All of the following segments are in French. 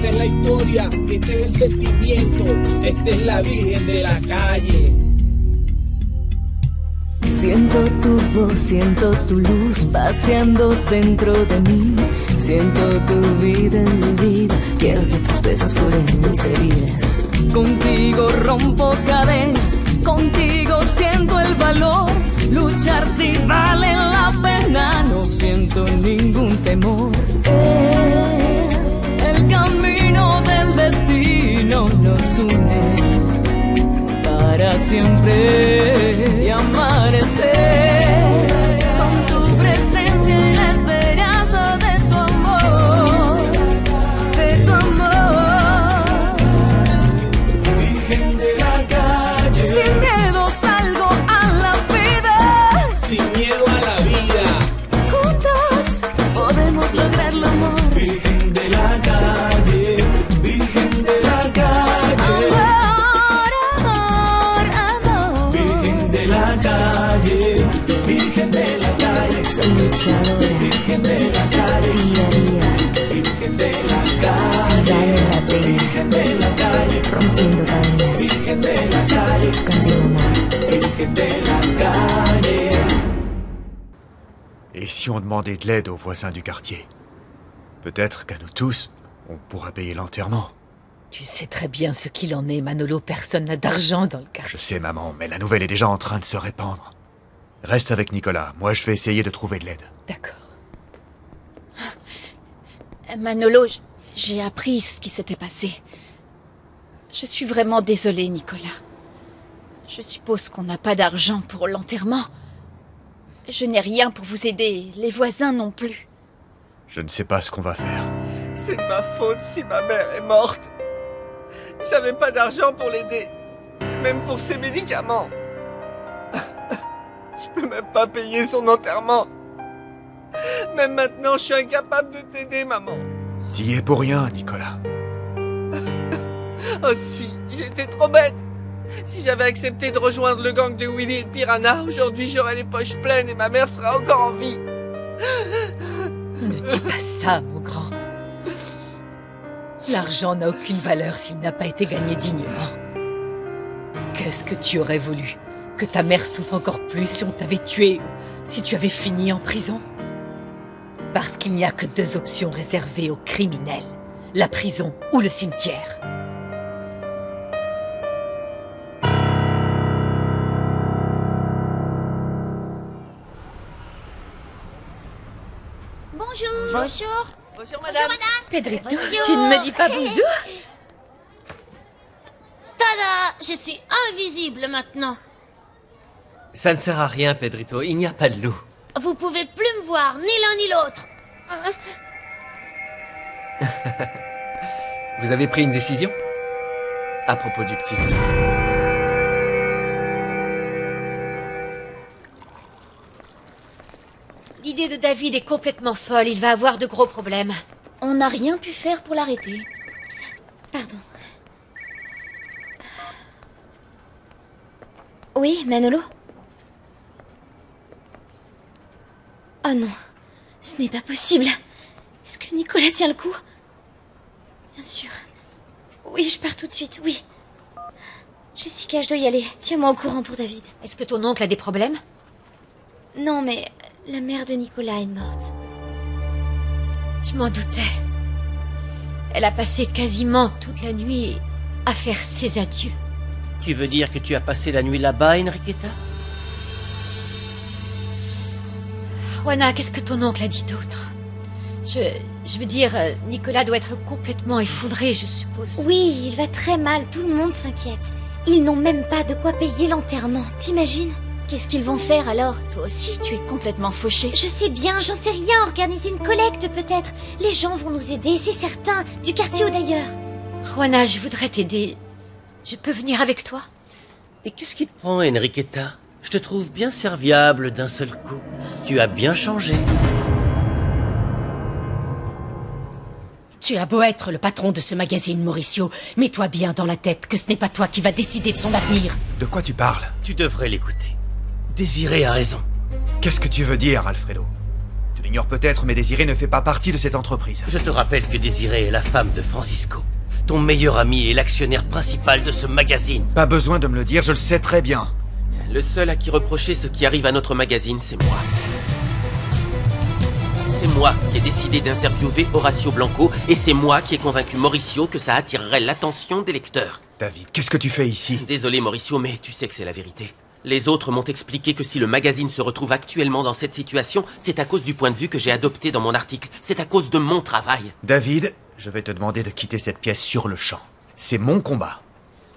esta es la historia, este es el sentimiento, esta es la Virgen de la calle. Siento tu voz, siento tu luz paseando dentro de mí. Siento tu vida en mi vida, quiero que tus besos curen mis heridas. Contigo rompo cadenas, contigo siento el valor. Luchar si vale la pena, no siento ningún temor. El camino del destino nos une para siempre y amanecer con tu presencia y la esperanza de tu amor, de tu amor. Virgen de la calle, Sin miedo salgo a la vida, sin miedo a la vida. juntos podemos lograr el amor. Virgen de la calle, Virgen de la calle. Amor, amor, Virgen de la calle, Virgen de la calle. soy luchadora, Virgen de la calle, día a día, Virgen de la si calle, vale la pena, Virgen de la calle, rompiendo cadenas, Virgen de la calle, contigo amor. Virgen de la calle. Et si on demandait de l'aide aux voisins du quartier? Peut-être qu'à nous tous, on pourra payer l'enterrement. Tu sais très bien ce qu'il en est, Manolo. Personne n'a d'argent dans le Je quartier. sais, maman, mais la nouvelle est déjà en train de se répandre. Reste avec Nicolas, moi je vais essayer de trouver de l'aide. D'accord. Manolo, j'ai appris ce qui s'était passé. Je suis vraiment désolée, Nicolas. Je suppose qu'on n'a pas d'argent pour l'enterrement. Je n'ai rien pour vous aider, les voisins non plus. Je ne sais pas ce qu'on va faire. C'est de ma faute si ma mère est morte. J'avais pas d'argent pour l'aider, même pour ses médicaments. Je peux même pas payer son enterrement. Même maintenant, je suis incapable de t'aider, maman. T'y es pour rien, Nicolas. Oh si, j'étais trop bête. Si j'avais accepté de rejoindre le gang de Willy et de Piranha, aujourd'hui j'aurais les poches pleines et ma mère sera encore en vie. Ne dis pas ça, mon grand. L'argent n'a aucune valeur s'il n'a pas été gagné dignement. Qu'est-ce que tu aurais voulu? Que ta mère souffre encore plus si on t'avait tué ou si tu avais fini en prison? Parce qu'il n'y a que deux options réservées aux criminels. La prison ou le cimetière. Bonjour. Bonjour. Bonjour madame. Pedrito, tu ne me dis pas bonjour? Tada! Je suis invisible maintenant. Ça ne sert à rien, Pedrito. Il n'y a pas de loup. Vous pouvez plus me voir, ni l'un ni l'autre. Vous avez pris une décision? À propos du petit. L'idée de David est complètement folle. Il va avoir de gros problèmes. On n'a rien pu faire pour l'arrêter. Pardon. Oui, Manolo? Oh non, ce n'est pas possible. Est-ce que Nicolas tient le coup? Bien sûr. Oui, je pars tout de suite, oui. Jessica, je dois y aller. Tiens-moi au courant pour David. Est-ce que ton oncle a des problèmes? Non, mais la mère de Nicolas est morte. Je m'en doutais. Elle a passé quasiment toute la nuit à faire ses adieux. Tu veux dire que tu as passé la nuit là-bas, Enriqueta? Juana, qu'est-ce que ton oncle a dit d'autre? Je veux dire, Nicolas doit être complètement effondré, je suppose. Oui, il va très mal, tout le monde s'inquiète. Ils n'ont même pas de quoi payer l'enterrement, t'imagines? Qu'est-ce qu'ils vont faire alors? Toi aussi, tu es complètement fauché. Je sais bien, j'en sais rien, organiser une collecte peut-être. Les gens vont nous aider, c'est certain, du quartier ou d'ailleurs. Juana, je voudrais t'aider. Je peux venir avec toi? Et qu'est-ce qui te prend, Enriqueta? Je te trouve bien serviable d'un seul coup. Tu as bien changé. Tu as beau être le patron de ce magazine, Mauricio, mets-toi bien dans la tête que ce n'est pas toi qui vas décider de son avenir. De quoi tu parles? Tu devrais l'écouter. Désiré a raison. Qu'est-ce que tu veux dire, Alfredo? Tu l'ignores peut-être, mais Désiré ne fait pas partie de cette entreprise. Je te rappelle que Désiré est la femme de Francisco. Ton meilleur ami est l'actionnaire principal de ce magazine. Pas besoin de me le dire, je le sais très bien. Le seul à qui reprocher ce qui arrive à notre magazine, c'est moi. C'est moi qui ai décidé d'interviewer Horacio Blanco et c'est moi qui ai convaincu Mauricio que ça attirerait l'attention des lecteurs. David, qu'est-ce que tu fais ici? Désolé Mauricio, mais tu sais que c'est la vérité. Les autres m'ont expliqué que si le magazine se retrouve actuellement dans cette situation, c'est à cause du point de vue que j'ai adopté dans mon article. C'est à cause de mon travail. David, je vais te demander de quitter cette pièce sur le champ. C'est mon combat,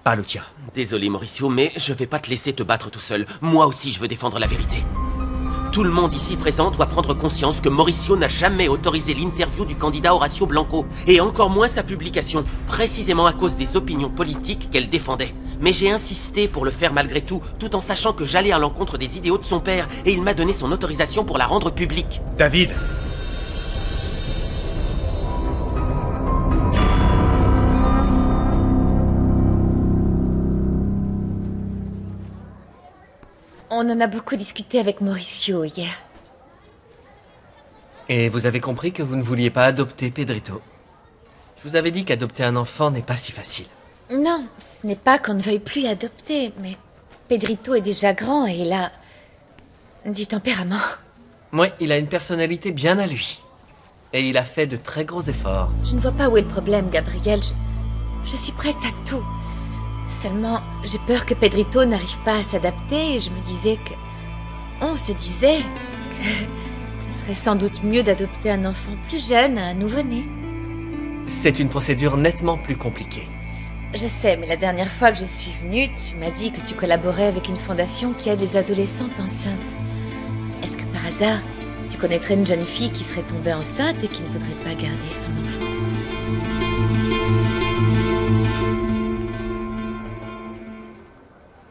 pas le tien. Désolé Mauricio, mais je vais pas te laisser te battre tout seul. Moi aussi, je veux défendre la vérité. Tout le monde ici présent doit prendre conscience que Mauricio n'a jamais autorisé l'interview du candidat Horacio Blanco, et encore moins sa publication, précisément à cause des opinions politiques qu'elle défendait. Mais j'ai insisté pour le faire malgré tout, tout en sachant que j'allais à l'encontre des idéaux de son père, et il m'a donné son autorisation pour la rendre publique. David! On en a beaucoup discuté avec Mauricio hier. Et vous avez compris que vous ne vouliez pas adopter Pedrito. Je vous avais dit qu'adopter un enfant n'est pas si facile. Non, ce n'est pas qu'on ne veuille plus adopter, mais Pedrito est déjà grand et il a du tempérament. Oui, il a une personnalité bien à lui. Et il a fait de très gros efforts. Je ne vois pas où est le problème, Gabriel. Je suis prête à tout. Seulement, j'ai peur que Pedrito n'arrive pas à s'adapter et je me disais que... On se disait que ce serait sans doute mieux d'adopter un enfant plus jeune, un nouveau-né. C'est une procédure nettement plus compliquée. Je sais, mais la dernière fois que je suis venue, tu m'as dit que tu collaborais avec une fondation qui aide les adolescentes enceintes. Est-ce que par hasard, tu connaîtrais une jeune fille qui serait tombée enceinte et qui ne voudrait pas garder son enfant ?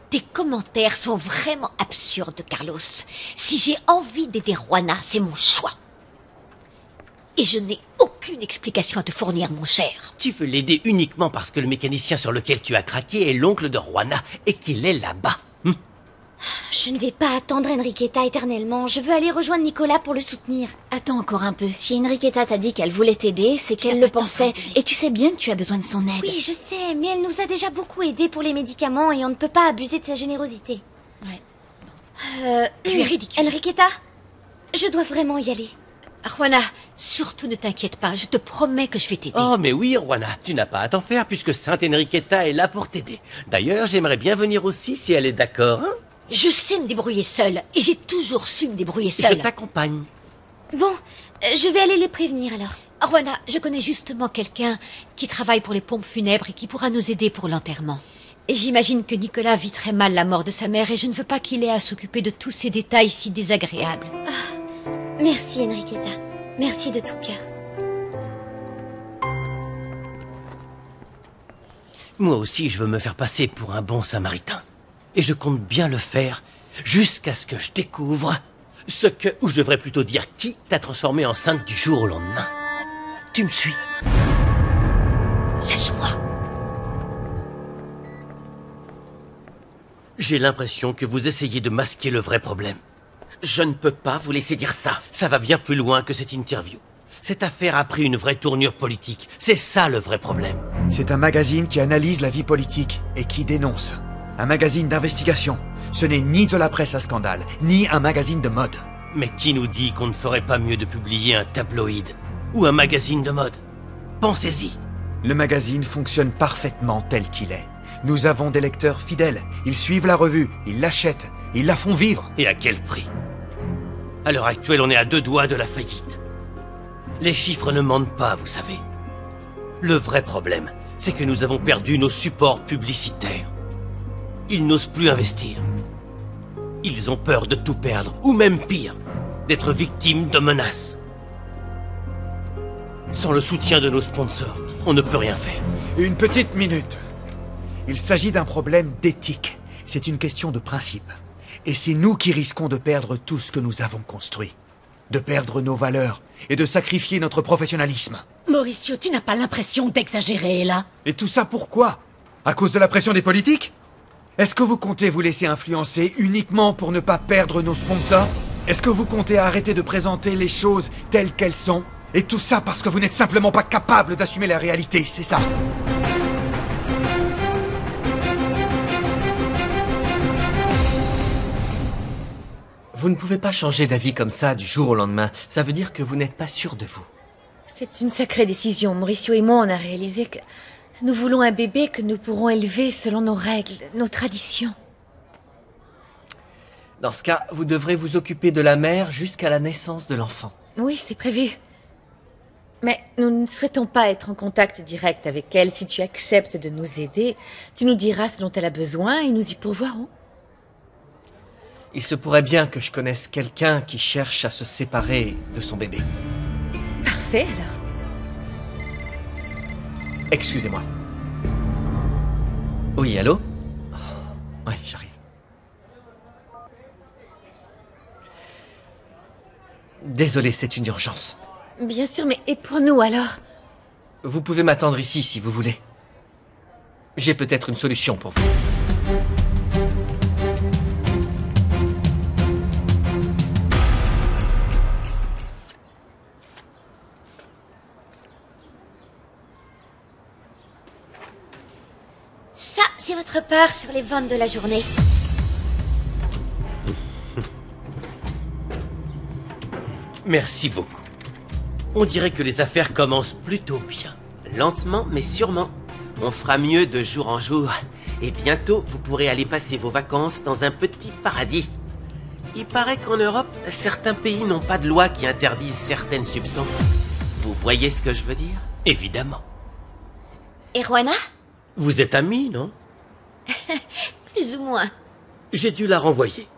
Tes commentaires sont vraiment absurdes, Carlos. Si j'ai envie d'aider Juana, c'est mon choix. Et je n'ai aucune explication à te fournir, mon cher. Tu veux l'aider uniquement parce que le mécanicien sur lequel tu as craqué est l'oncle de Juana et qu'il est là-bas. Je ne vais pas attendre Enriqueta éternellement. Je veux aller rejoindre Nicolas pour le soutenir. Attends encore un peu. Si Enriqueta t'a dit qu'elle voulait t'aider, c'est qu'elle le pensait. Et tu sais bien que tu as besoin de son aide. Oui, je sais, mais elle nous a déjà beaucoup aidés pour les médicaments et on ne peut pas abuser de sa générosité. Ouais. Tu es ridicule. Enriqueta, je dois vraiment y aller. Juana, surtout ne t'inquiète pas, je te promets que je vais t'aider. Oh, mais oui, Juana, tu n'as pas à t'en faire puisque Sainte Enriqueta est là pour t'aider. D'ailleurs, j'aimerais bien venir aussi si elle est d'accord, hein? Je sais me débrouiller seule, et j'ai toujours su me débrouiller seule. Je t'accompagne. Bon, je vais aller les prévenir alors. Juana, je connais justement quelqu'un qui travaille pour les pompes funèbres et qui pourra nous aider pour l'enterrement. Et j'imagine que Nicolas vit très mal la mort de sa mère et je ne veux pas qu'il ait à s'occuper de tous ces détails si désagréables. Merci Enriqueta, merci de tout cœur. Moi aussi, je veux me faire passer pour un bon samaritain. Et je compte bien le faire jusqu'à ce que je découvre ce que, ou je devrais plutôt dire qui, t'a transformé enceinte du jour au lendemain. Tu me suis? Lâche-moi. J'ai l'impression que vous essayez de masquer le vrai problème. Je ne peux pas vous laisser dire ça. Ça va bien plus loin que cette interview. Cette affaire a pris une vraie tournure politique. C'est ça le vrai problème. C'est un magazine qui analyse la vie politique et qui dénonce. Un magazine d'investigation. Ce n'est ni de la presse à scandale, ni un magazine de mode. Mais qui nous dit qu'on ne ferait pas mieux de publier un tabloïd ou un magazine de mode? Pensez-y. Le magazine fonctionne parfaitement tel qu'il est. Nous avons des lecteurs fidèles. Ils suivent la revue, ils l'achètent, ils la font vivre. Et à quel prix? À l'heure actuelle, on est à 2 doigts de la faillite. Les chiffres ne mentent pas, vous savez. Le vrai problème, c'est que nous avons perdu nos supports publicitaires. Ils n'osent plus investir. Ils ont peur de tout perdre, ou même pire, d'être victimes de menaces. Sans le soutien de nos sponsors, on ne peut rien faire. Une petite minute. Il s'agit d'un problème d'éthique. C'est une question de principe. Et c'est nous qui risquons de perdre tout ce que nous avons construit. De perdre nos valeurs et de sacrifier notre professionnalisme. Mauricio, tu n'as pas l'impression d'exagérer, là? Et tout ça pourquoi? À cause de la pression des politiques? Est-ce que vous comptez vous laisser influencer uniquement pour ne pas perdre nos sponsors? Est-ce que vous comptez arrêter de présenter les choses telles qu'elles sont? Et tout ça parce que vous n'êtes simplement pas capable d'assumer la réalité, c'est ça? Vous ne pouvez pas changer d'avis comme ça du jour au lendemain. Ça veut dire que vous n'êtes pas sûr de vous. C'est une sacrée décision. Mauricio et moi, on a réalisé que nous voulons un bébé que nous pourrons élever selon nos règles, nos traditions. Dans ce cas, vous devrez vous occuper de la mère jusqu'à la naissance de l'enfant. Oui, c'est prévu. Mais nous ne souhaitons pas être en contact direct avec elle. Si tu acceptes de nous aider, tu nous diras ce dont elle a besoin et nous y pourvoirons. Il se pourrait bien que je connaisse quelqu'un qui cherche à se séparer de son bébé. Parfait, alors. Excusez-moi. Oui, allô? Oui, j'arrive. Désolé, c'est une urgence. Bien sûr, mais et pour nous, alors? Vous pouvez m'attendre ici, si vous voulez. J'ai peut-être une solution pour vous. Ça, c'est votre part sur les ventes de la journée. Merci beaucoup. On dirait que les affaires commencent plutôt bien. Lentement, mais sûrement. On fera mieux de jour en jour. Et bientôt, vous pourrez aller passer vos vacances dans un petit paradis. Il paraît qu'en Europe, certains pays n'ont pas de loi qui interdisent certaines substances. Vous voyez ce que je veux dire? Évidemment. Et Juana? Vous êtes amis, non? Plus ou moins. J'ai dû la renvoyer.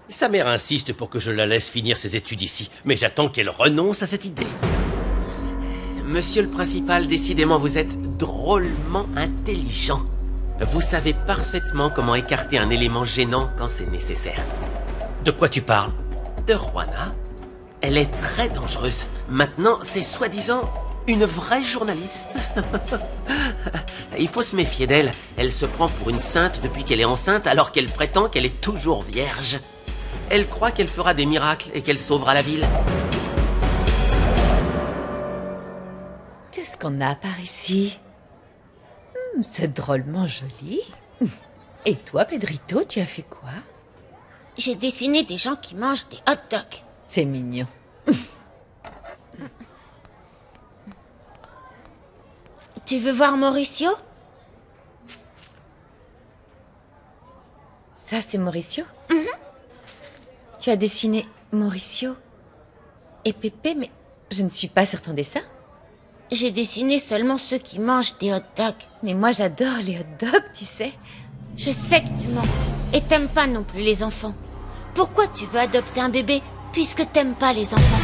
Sa mère insiste pour que je la laisse finir ses études ici, mais j'attends qu'elle renonce à cette idée. Monsieur le principal, décidément vous êtes drôlement intelligent. Vous savez parfaitement comment écarter un élément gênant quand c'est nécessaire. De quoi tu parles? De Juana. Elle est très dangereuse. Maintenant, c'est soi-disant une vraie journaliste. Il faut se méfier d'elle. Elle se prend pour une sainte depuis qu'elle est enceinte alors qu'elle prétend qu'elle est toujours vierge. Elle croit qu'elle fera des miracles et qu'elle sauvera la ville. Qu'est-ce qu'on a par ici? C'est drôlement joli. Et toi, Pedrito, tu as fait quoi? J'ai dessiné des gens qui mangent des hot dogs. C'est mignon. Tu veux voir Mauricio? Ça, c'est Mauricio? Tu as dessiné Mauricio et Pépé, mais je ne suis pas sur ton dessin. J'ai dessiné seulement ceux qui mangent des hot dogs. Mais moi, j'adore les hot dogs, tu sais. Je sais que tu mens. Et t'aimes pas non plus les enfants. Pourquoi tu veux adopter un bébé puisque t'aimes pas les enfants?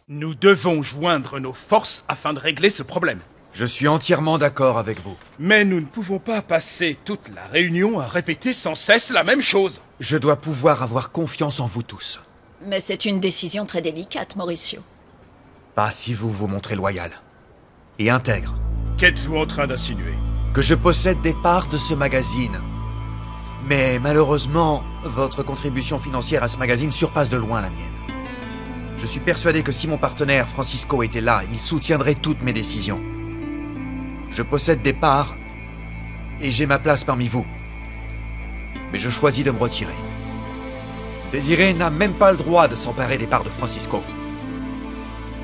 Nous devons joindre nos forces afin de régler ce problème. Je suis entièrement d'accord avec vous. Mais nous ne pouvons pas passer toute la réunion à répéter sans cesse la même chose. Je dois pouvoir avoir confiance en vous tous. Mais c'est une décision très délicate, Mauricio. Pas si vous vous montrez loyal. Et intègre. Qu'êtes-vous en train d'insinuer? Que je possède des parts de ce magazine. Mais malheureusement, votre contribution financière à ce magazine surpasse de loin la mienne. Je suis persuadé que si mon partenaire Francisco était là, il soutiendrait toutes mes décisions. Je possède des parts et j'ai ma place parmi vous. Mais je choisis de me retirer. Désiré n'a même pas le droit de s'emparer des parts de Francisco.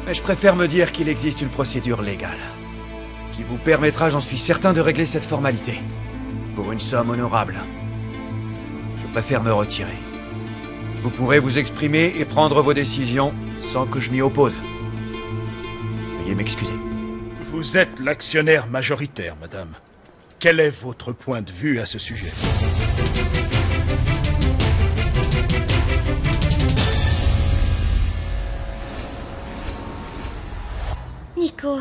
Mais je préfère me dire qu'il existe une procédure légale qui vous permettra, j'en suis certain, de régler cette formalité pour une somme honorable. Je préfère me retirer. Vous pourrez vous exprimer et prendre vos décisions sans que je m'y oppose. Veuillez m'excuser. Vous êtes l'actionnaire majoritaire, madame. Quel est votre point de vue à ce sujet? Nico,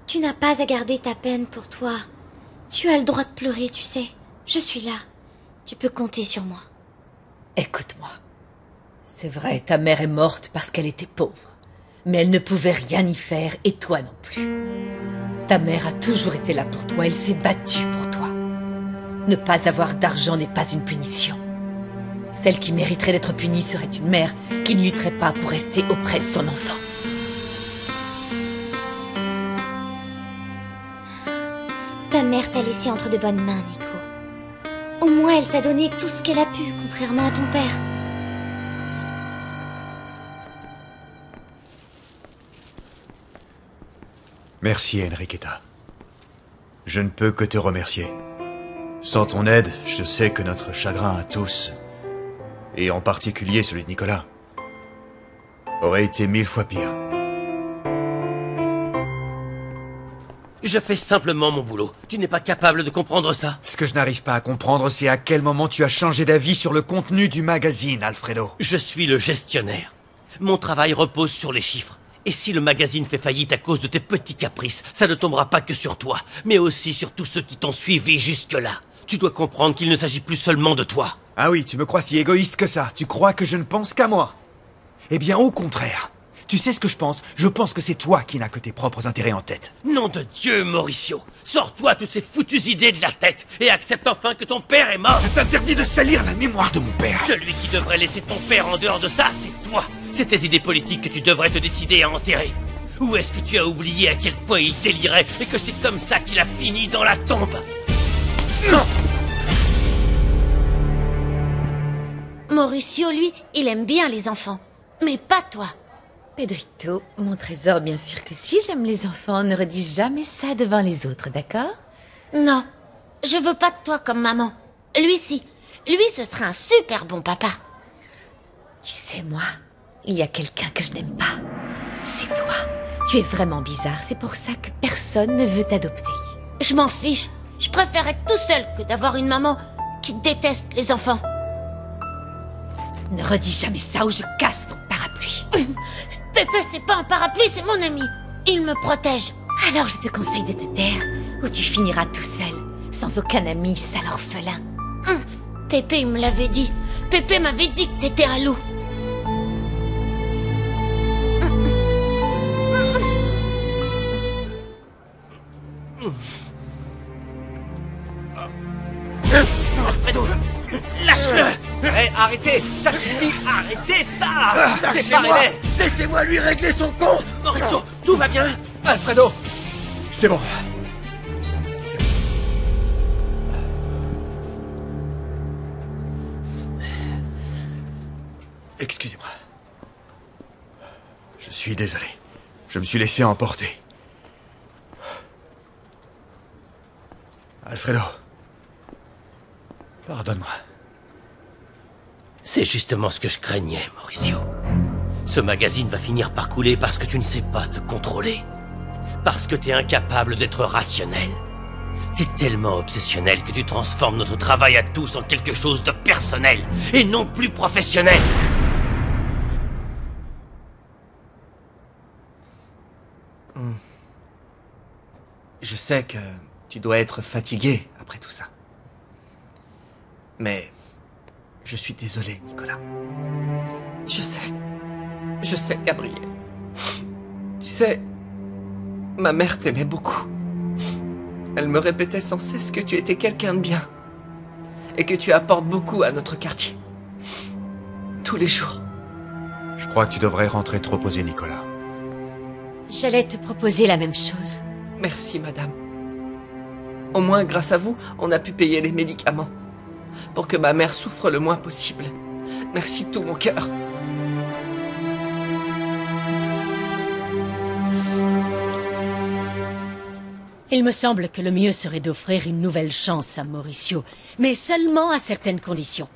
tu n'as pas à garder ta peine pour toi. Tu as le droit de pleurer, tu sais. Je suis là. Tu peux compter sur moi. Écoute-moi. C'est vrai, ta mère est morte parce qu'elle était pauvre. Mais elle ne pouvait rien y faire, et toi non plus. Ta mère a toujours été là pour toi, elle s'est battue pour toi. Ne pas avoir d'argent n'est pas une punition. Celle qui mériterait d'être punie serait une mère qui ne lutterait pas pour rester auprès de son enfant. Ta mère t'a laissé entre de bonnes mains, Nico. Au moins, elle t'a donné tout ce qu'elle a pu, contrairement à ton père. Merci, Enriqueta. Je ne peux que te remercier. Sans ton aide, je sais que notre chagrin à tous, et en particulier celui de Nicolas, aurait été 1000 fois pire. Je fais simplement mon boulot. Tu n'es pas capable de comprendre ça? Ce que je n'arrive pas à comprendre, c'est à quel moment tu as changé d'avis sur le contenu du magazine, Alfredo. Je suis le gestionnaire. Mon travail repose sur les chiffres. Et si le magazine fait faillite à cause de tes petits caprices, ça ne tombera pas que sur toi, mais aussi sur tous ceux qui t'ont suivi jusque-là. Tu dois comprendre qu'il ne s'agit plus seulement de toi. Ah oui, tu me crois si égoïste que ça? Tu crois que je ne pense qu'à moi? Eh bien, au contraire. Tu sais ce que je pense? Je pense que c'est toi qui n'as que tes propres intérêts en tête. Nom de Dieu, Mauricio! Sors-toi toutes ces foutues idées de la tête et accepte enfin que ton père est mort! Je t'interdis de salir la mémoire de mon père! Celui qui devrait laisser ton père en dehors de ça, c'est toi! C'est tes idées politiques que tu devrais te décider à enterrer! Ou est-ce que tu as oublié à quel point il délirait et que c'est comme ça qu'il a fini dans la tombe? Non! Mauricio, lui, il aime bien les enfants. Mais pas toi. Pedrito, mon trésor, bien sûr que si j'aime les enfants, ne redis jamais ça devant les autres, d'accord? Non, je veux pas de toi comme maman. Lui, si. Lui, ce serait un super bon papa. Tu sais, moi, il y a quelqu'un que je n'aime pas. C'est toi. Tu es vraiment bizarre, c'est pour ça que personne ne veut t'adopter. Je m'en fiche. Je préfère être tout seul que d'avoir une maman qui déteste les enfants. Ne redis jamais ça ou je casse ton parapluie. Pépé, c'est pas un parapluie, c'est mon ami. Il me protège. Alors je te conseille de te taire, ou tu finiras tout seul, sans aucun ami, sale orphelin. Pépé, il me l'avait dit. Pépé m'avait dit que t'étais un loup. Alfredo, lâche-le! Hé, arrêtez! Ça suffit! Arrêtez ça! Séparez-les! Laissez-moi lui régler son compte! Mauricio, tout va bien? Alfredo! C'est bon. Excusez-moi. Je suis désolé. Je me suis laissé emporter. Alfredo. Pardonne-moi. C'est justement ce que je craignais, Mauricio. Ce magazine va finir par couler parce que tu ne sais pas te contrôler. Parce que t'es incapable d'être rationnel. T'es tellement obsessionnel que tu transformes notre travail à tous en quelque chose de personnel et non plus professionnel. Je sais que tu dois être fatigué après tout ça. Mais je suis désolé, Nicolas. Je sais, Gabriel. Tu sais, ma mère t'aimait beaucoup. Elle me répétait sans cesse que tu étais quelqu'un de bien. Et que tu apportes beaucoup à notre quartier. Tous les jours. Je crois que tu devrais rentrer te reposer, Nicolas. J'allais te proposer la même chose. Merci, madame. Au moins, grâce à vous, on a pu payer les médicaments. Pour que ma mère souffre le moins possible. Merci de tout mon cœur. Il me semble que le mieux serait d'offrir une nouvelle chance à Mauricio, mais seulement à certaines conditions.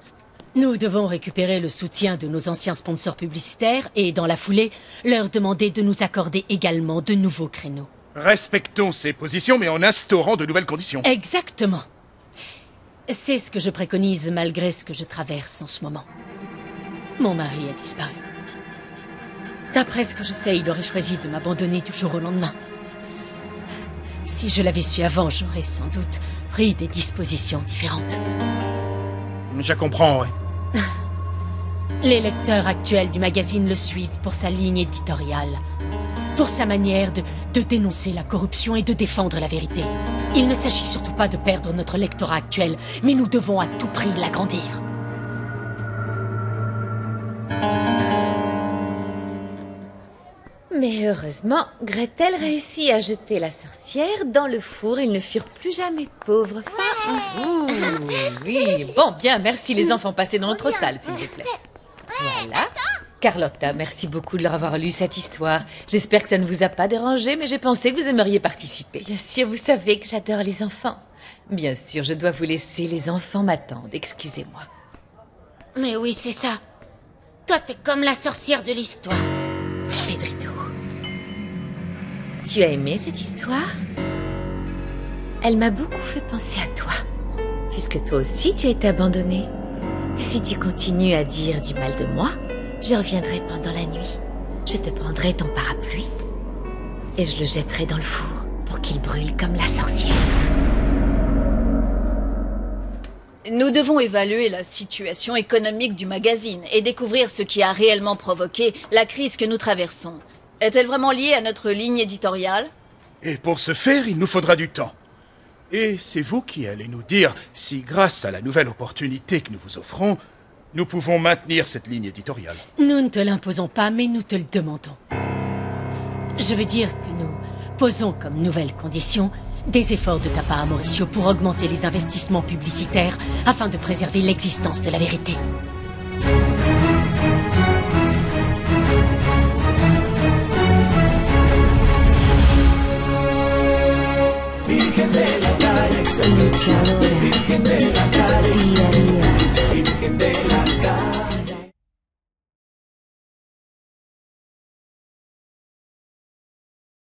Nous devons récupérer le soutien de nos anciens sponsors publicitaires et, dans la foulée, leur demander de nous accorder également de nouveaux créneaux. Respectons ces positions, mais en instaurant de nouvelles conditions. Exactement. C'est ce que je préconise malgré ce que je traverse en ce moment. Mon mari a disparu. D'après ce que je sais, il aurait choisi de m'abandonner du jour au lendemain. Si je l'avais su avant, j'aurais sans doute pris des dispositions différentes. Je comprends, oui. Les lecteurs actuels du magazine le suivent pour sa ligne éditoriale, pour sa manière de dénoncer la corruption et de défendre la vérité. Il ne s'agit surtout pas de perdre notre lectorat actuel, mais nous devons à tout prix l'agrandir. Mais heureusement, Gretel réussit à jeter la sorcière dans le four. Ils ne furent plus jamais pauvres. Oui, bon, bien, merci les enfants. Passez dans notre salle, s'il vous plaît. Voilà. Carlotta, merci beaucoup de leur avoir lu cette histoire. J'espère que ça ne vous a pas dérangé, mais j'ai pensé que vous aimeriez participer. Bien sûr, vous savez que j'adore les enfants. Bien sûr, je dois vous laisser. Les enfants m'attendent. Excusez-moi. Mais oui, c'est ça. Toi, t'es comme la sorcière de l'histoire. Pedrito, tu as aimé cette histoire? Elle m'a beaucoup fait penser à toi, puisque toi aussi tu as été abandonnée. Et si tu continues à dire du mal de moi, je reviendrai pendant la nuit. Je te prendrai ton parapluie et je le jetterai dans le four pour qu'il brûle comme la sorcière. Nous devons évaluer la situation économique du magazine et découvrir ce qui a réellement provoqué la crise que nous traversons. Est-elle vraiment liée à notre ligne éditoriale? Et pour ce faire, il nous faudra du temps. Et c'est vous qui allez nous dire si, grâce à la nouvelle opportunité que nous vous offrons, nous pouvons maintenir cette ligne éditoriale. Nous ne te l'imposons pas, mais nous te le demandons. Je veux dire que nous posons comme nouvelle condition des efforts de ta part, Mauricio, pour augmenter les investissements publicitaires afin de préserver l'existence de la vérité. Virgen de la calle, soy luchadora, día a día. Virgen de